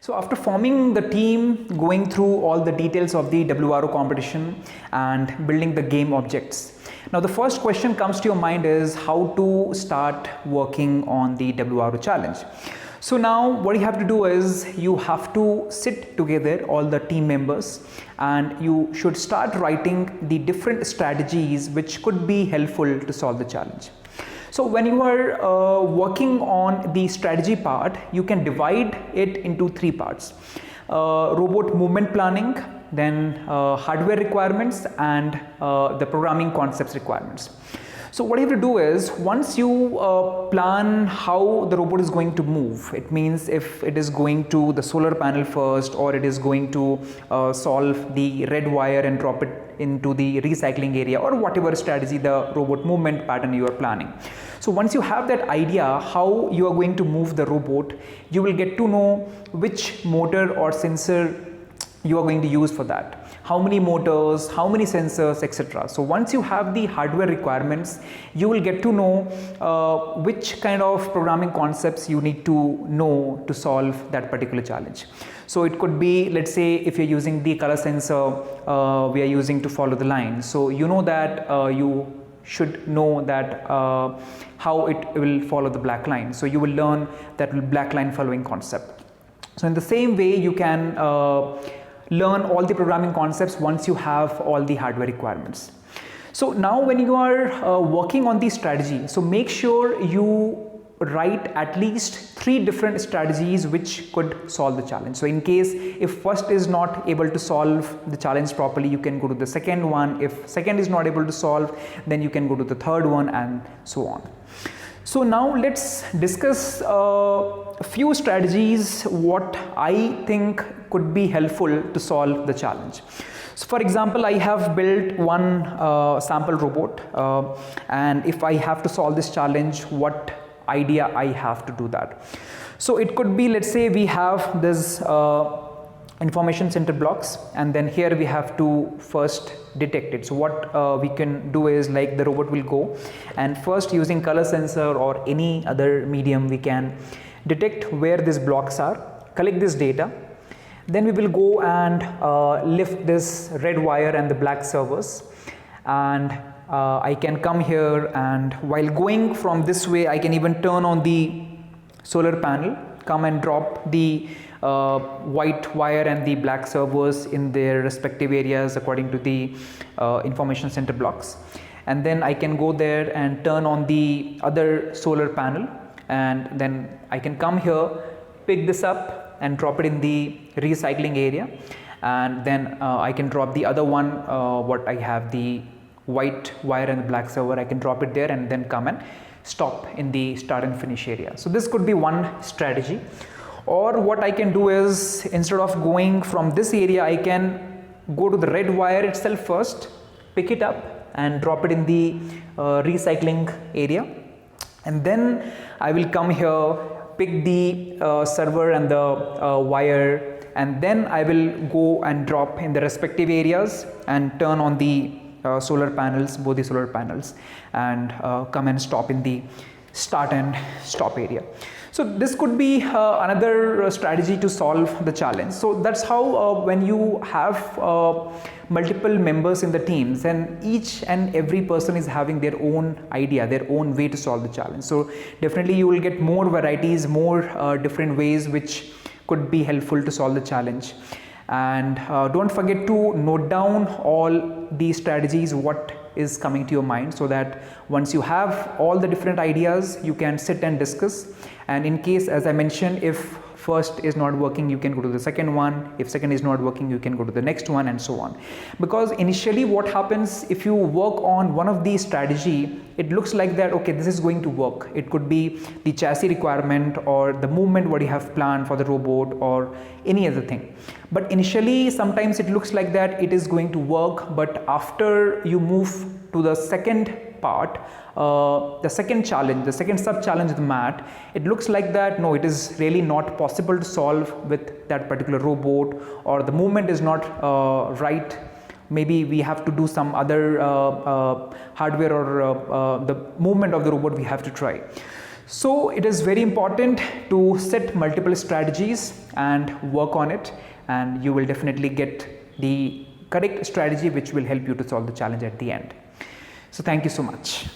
So after forming the team, going through all the details of the WRO competition and building the game objects. Now the first question comes to your mind is how to start working on the WRO challenge. So now what you have to do is you have to sit together, all the team members, and you should start writing the different strategies which could be helpful to solve the challenge. So when you are working on the strategy part, you can divide it into three parts: robot movement planning, then hardware requirements, and the programming concepts requirements. So what you have to do is, once you plan how the robot is going to move, it means if it is going to the solar panel first, or it is going to solve the red wire and drop it into the recycling area, or whatever strategy, the robot movement pattern you are planning. So once you have that idea how you are going to move the robot, you will get to know which motor or sensor you are going to use for that, how many motors, how many sensors, etc. So once you have the hardware requirements, you will get to know which kind of programming concepts you need to know to solve that particular challenge. So it could be, let's say if you're using the color sensor we are using to follow the line, so you know that you should know that how it will follow the black line. So you will learn that black line following concept. So in the same way you can learn all the programming concepts once you have all the hardware requirements. So now when you are working on the strategy, so make sure you write at least 3 different strategies which could solve the challenge. So in case if first is not able to solve the challenge properly, you can go to the second one. If second is not able to solve, then you can go to the third one, and so on. So now let's discuss a few strategies what I think could be helpful to solve the challenge. So for example, I have built one sample robot, and if I have to solve this challenge, what idea I have to do that. So it could be, let's say we have this information center blocks, and then here we have to first detect it. So what we can do is, like, the robot will go, and first using color sensor or any other medium we can detect where these blocks are, collect this data, then we will go and lift this red wire and the black servers, and I can come here, and while going from this way I can even turn on the solar panel, come and drop the white wire and the black servers in their respective areas according to the information center blocks, and then I can go there and turn on the other solar panel, and then I can come here, pick this up and drop it in the recycling area, and then I can drop the other one, what I have, the white wire and the black server, I can drop it there and then come and stop in the start and finish area. So this could be one strategy. Or what I can do is, instead of going from this area, I can go to the red wire itself first, pick it up and drop it in the recycling area, and then I will come here, pick the server and the wire, and then I will go and drop in the respective areas and turn on the solar panels, both the solar panels, and come and stop in the start and stop area. So this could be another strategy to solve the challenge. So that's how when you have multiple members in the teams, and each and every person is having their own idea, their own way to solve the challenge. So definitely you will get more varieties, more different ways which could be helpful to solve the challenge. And don't forget to note down all these strategies, what is coming to your mind, so that once you have all the different ideas, you can sit and discuss. And in case, as I mentioned, if first is not working, you can go to the second one. If second is not working, you can go to the next one, and so on. Because initially what happens, if you work on one of these strategy, it looks like that, okay, this is going to work. It could be the chassis requirement or the movement what you have planned for the robot or any other thing. But initially sometimes it looks like that it is going to work, but after you move to the second part, the second challenge, the second sub challenge, the mat, it looks like that no, it is really not possible to solve with that particular robot, or the movement is not right. Maybe we have to do some other hardware, or the movement of the robot we have to try. So it is very important to set multiple strategies and work on it, and you will definitely get the correct strategy which will help you to solve the challenge at the end. So thank you so much.